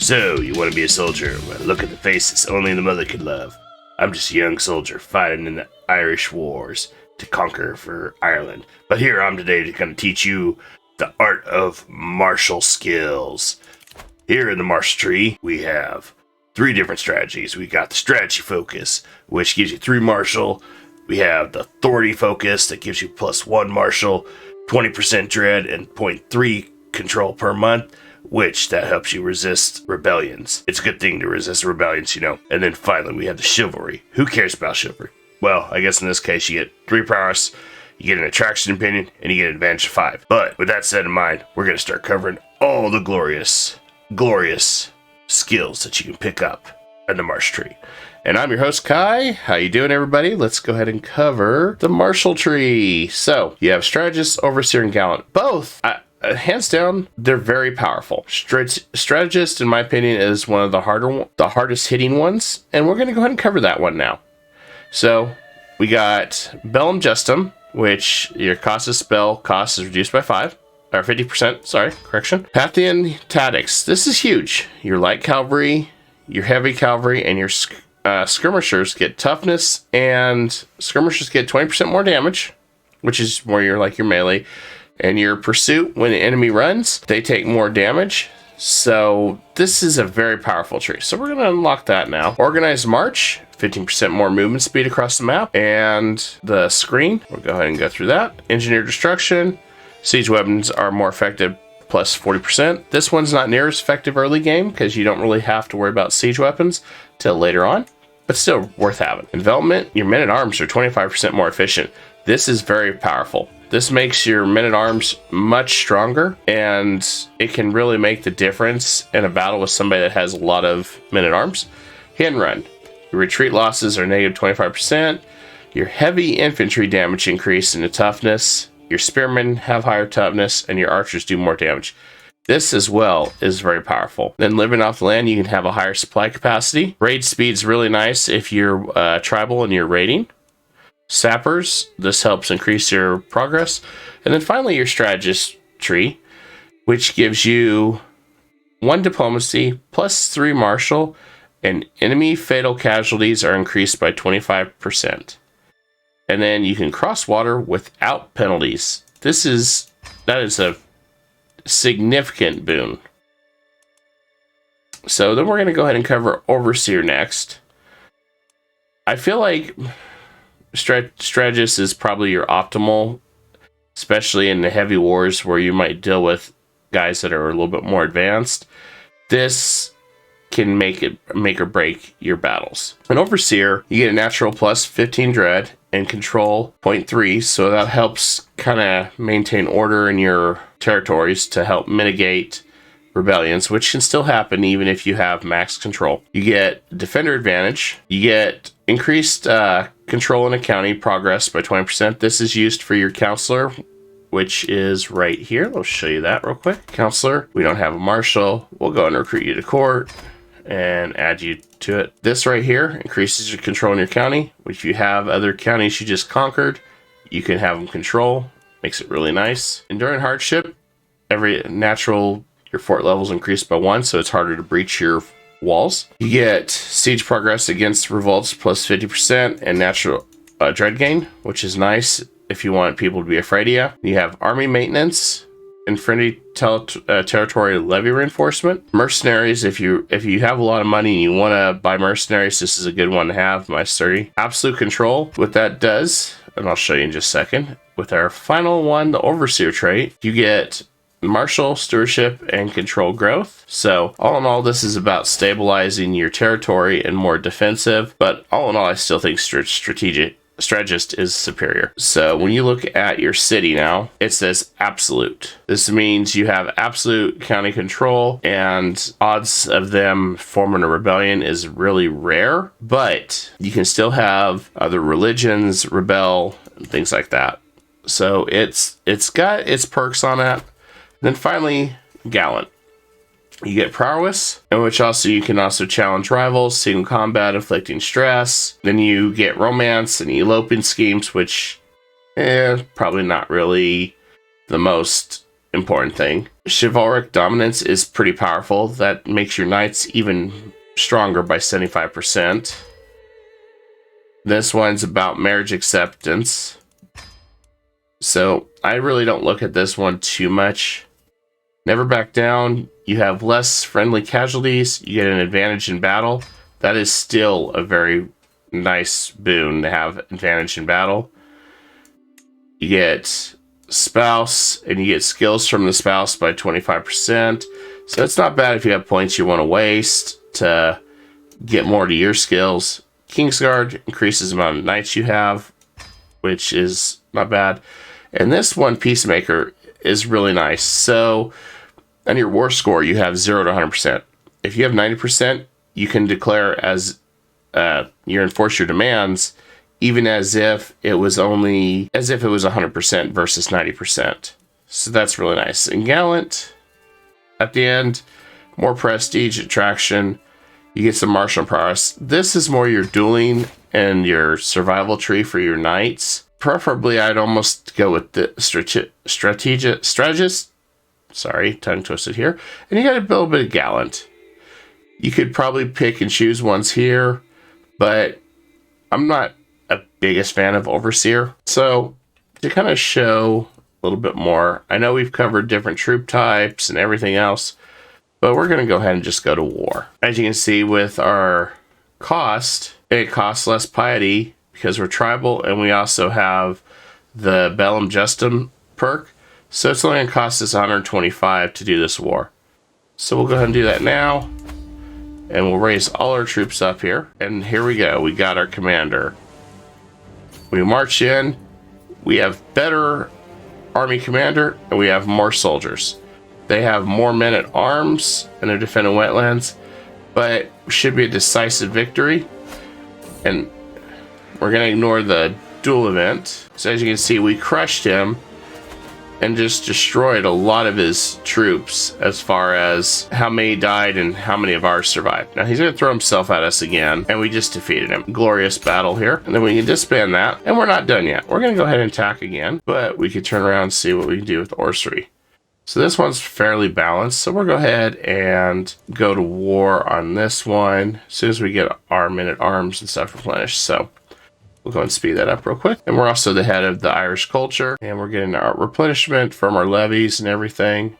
So, you want to be a soldier? Well, look at the faces only the mother could love. I'm just a young soldier fighting in the Irish wars to conquer for Ireland. But here I'm today to kind of teach you the art of martial skills. Here in the martial tree, we have 3 different strategies. We got the strategy focus, which gives you 3 martial. We have the authority focus that gives you +1 martial, 20% dread, and 0.3 control per month, which that helps you resist rebellions. It's a good thing to resist rebellions, you know. And then finally, we have the chivalry. Who cares about chivalry? Well, I guess in this case, you get 3 prowess, you get an attraction opinion, and you get an advantage of 5. But with that said in mind, we're going to start covering all the glorious skills that you can pick up in the martial tree. And I'm your host, Kai. How you doing, everybody? Let's go ahead and cover the martial tree. So, you have strategist, overseer, and gallant. Both, hands down, they're very powerful. Strategist, in my opinion, is one of the hardest hitting ones, and we're going to go ahead and cover that one now. So, we got Bellum Justum, which your cost of spell cost is reduced by 5. Or 50%, sorry, correction. Pathian Tactics. This is huge. Your light cavalry, your heavy cavalry, and your skirmishers get toughness, and skirmishers get 20% more damage, which is more your melee. And your pursuit, when the enemy runs, they take more damage. So this is a very powerful tree. So we're going to unlock that now. Organized March, 15% more movement speed across the map. And the screen, we'll go ahead and go through that. Engineered Destruction. Siege weapons are more effective, plus 40%. This one's not near as effective early game because you don't really have to worry about siege weapons till later on, but still worth having. Envelopment, your men-at-arms are 25% more efficient. This is very powerful. This makes your men-at-arms much stronger, and it can really make the difference in a battle with somebody that has a lot of men-at-arms. Hit and run. Your retreat losses are negative 25%. Your heavy infantry damage increase into toughness. Your spearmen have higher toughness, and your archers do more damage. This as well is very powerful. Then living off the land, you can have a higher supply capacity. Raid speed's really nice if you're tribal and you're raiding. Sappers, this helps increase your progress. And then finally your strategist tree, which gives you 1 diplomacy plus 3 martial, and enemy fatal casualties are increased by 25%. And then you can cross water without penalties. That is a significant boon. So then we're going to go ahead and cover Overseer next. I feel like Strategist is probably your optimal, especially in the heavy wars where you might deal with guys that are a little bit more advanced. This can make or break your battles. An Overseer, you get a natural plus 15 dread and control 0.3, so that helps kind of maintain order in your territories to help mitigate rebellions, which can still happen even if you have max control. You get defender advantage. You get increased control in a county progress by 20%. This is used for your counselor, which is right here. Let's show you that real quick. Counselor, we don't have a marshal. We'll go and recruit you to court and add you to it. This right here increases your control in your county. If you have other counties you just conquered, you can have them control. Makes it really nice. Enduring hardship, your fort levels increased by 1, so it's harder to breach your walls. You get siege progress against revolts plus 50% and natural dread gain, which is nice if you want people to be afraid of you. You have army maintenance and friendly territory levy reinforcement. Mercenaries, if you have a lot of money and you want to buy mercenaries, this is a good one to have, minus 30. Absolute control, what that does, and I'll show you in just a second. With our final one, the Overseer trait, you get martial, stewardship, and control growth. So all in all, this is about stabilizing your territory and more defensive, but all in all, I still think strategist is superior. So when you look at your city now, it says absolute. This means you have absolute county control, and odds of them forming a rebellion is really rare, but you can still have other religions rebel and things like that. So it's got its perks on it. Then finally, gallant. You get prowess, in which also you can also challenge rivals, single combat, inflicting stress. Then you get romance and eloping schemes, which probably not really the most important thing. Chivalric dominance is pretty powerful. That makes your knights even stronger by 75%. This one's about marriage acceptance. So I really don't look at this one too much. Never back down. You have less friendly casualties. You get an advantage in battle. That is still a very nice boon to have advantage in battle. You get spouse, and you get skills from the spouse by 25%. So it's not bad if you have points you want to waste to get more to your skills. Kingsguard increases the amount of knights you have, which is not bad. And this one, Peacemaker, is really nice. So on your war score, you have 0 to 100%. If you have 90%, you can declare as you enforce your demands, even as if it was 100% versus 90%. So that's really nice. And Gallant, at the end, more prestige, attraction. You get some martial prowess. This is more your dueling and your survival tree for your knights. Preferably, I'd almost go with the strategist. Sorry, tongue twisted here. And you got a little bit of Gallant. You could probably pick and choose ones here, but I'm not a biggest fan of Overseer. So to kind of show a little bit more, I know we've covered different troop types and everything else, but we're going to go ahead and just go to war. As you can see with our cost, it costs less piety because we're tribal, and we also have the Bellum Justum perk. So it's only going to cost us 125 to do this war. So we'll go ahead and do that now. And we'll raise all our troops up here. And here we go. We got our commander. We march in. We have better army commander, and we have more soldiers. They have more men at arms, and they're defending wetlands. But should be a decisive victory. And we're going to ignore the duel event. So as you can see, we crushed him and just destroyed a lot of his troops as far as how many died and how many of ours survived. Now he's going to throw himself at us again, and we just defeated him. Glorious battle here. And then we can disband that, and we're not done yet. We're going to go ahead and attack again, but we could turn around and see what we can do with Orrery. So this one's fairly balanced, so we'll go ahead and go to war on this one as soon as we get our men-at-arms and stuff replenished. So we'll go and speed that up real quick. And we're also the head of the Irish culture, and we're getting our replenishment from our levies and everything.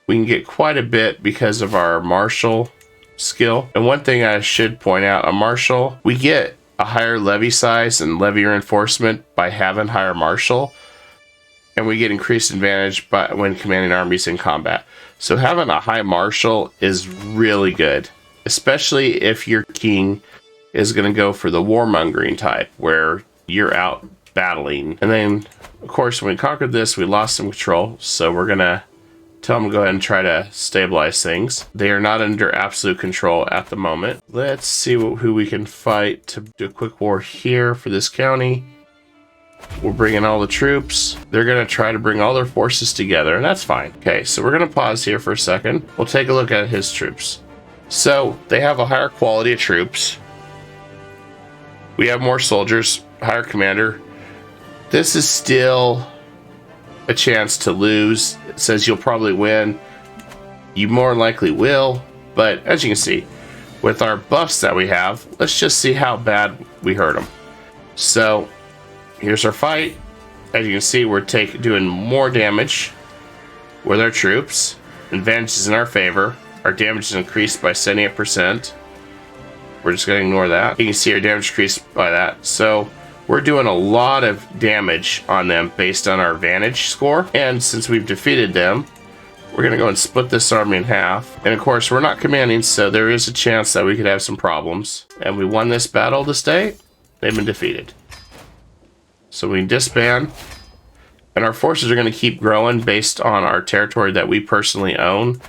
We can get quite a bit because of our martial skill. And one thing I should point out, a martial, we get a higher levy size and levy reinforcement by having higher martial, and we get increased advantage when commanding armies in combat. So having a high martial is really good, especially if your king is going to go for the warmongering type, where you're out battling. And then, of course, when we conquered this, we lost some control, so we're going to tell them to go ahead and try to stabilize things. They are not under absolute control at the moment. Let's see who we can fight to do a quick war here for this county. We're bringing all the troops. They're going to try to bring all their forces together, and that's fine. Okay, so we're going to pause here for a second. We'll take a look at his troops. So they have a higher quality of troops. We have more soldiers, higher commander. This is still a chance to lose. It says you'll probably win. You more likely will, but as you can see, with our buffs that we have, let's just see how bad we hurt them. So here's our fight. As you can see, we're doing more damage with our troops. Advantage is in our favor. Our damage is increased by 78%. We're just going to ignore that. You can see our damage increased by that. So we're doing a lot of damage on them based on our advantage score. And since we've defeated them, we're going to go and split this army in half. And of course, we're not commanding, so there is a chance that we could have some problems. And we won this battle this day. They've been defeated. So we disband. And our forces are going to keep growing based on our territory that we personally own.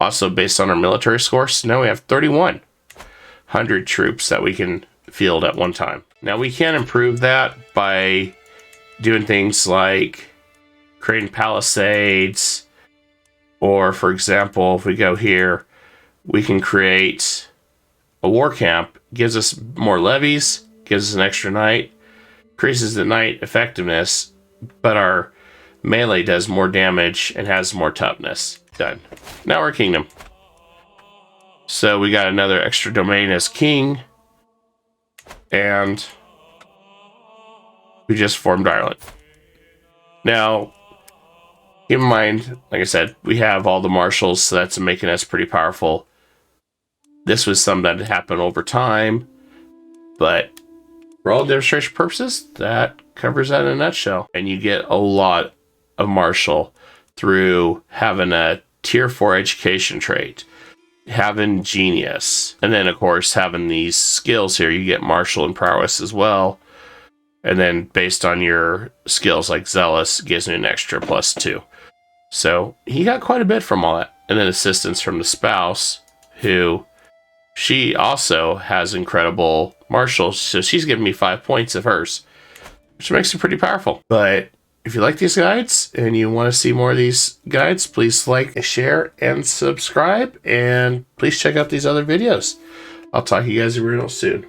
Also based on our military score. So now we have 3,100 troops that we can field at one time. Now we can improve that by doing things like creating palisades, or for example, if we go here, we can create a war camp. Gives us more levies, gives us an extra knight, increases the knight effectiveness, but our Melee does more damage and has more toughness. Done. Now we're kingdom. So we got another extra domain as king. And we just formed Ireland. Now, keep in mind, like I said, we have all the marshals, so that's making us pretty powerful. This was something that happened over time, but for all demonstration purposes, that covers that in a nutshell. And you get a lot of martial through having a tier 4 education trait, having genius, and then of course having these skills here. You get martial and prowess as well, and then based on your skills like zealous gives you an extra +2. So he got quite a bit from all that. And then assistance from the spouse, who she also has incredible martial, so she's giving me 5 points of hers, which makes it pretty powerful. But if you like these guides and you want to see more of these guides, please like, share, and subscribe. And please check out these other videos. I'll talk to you guys real soon.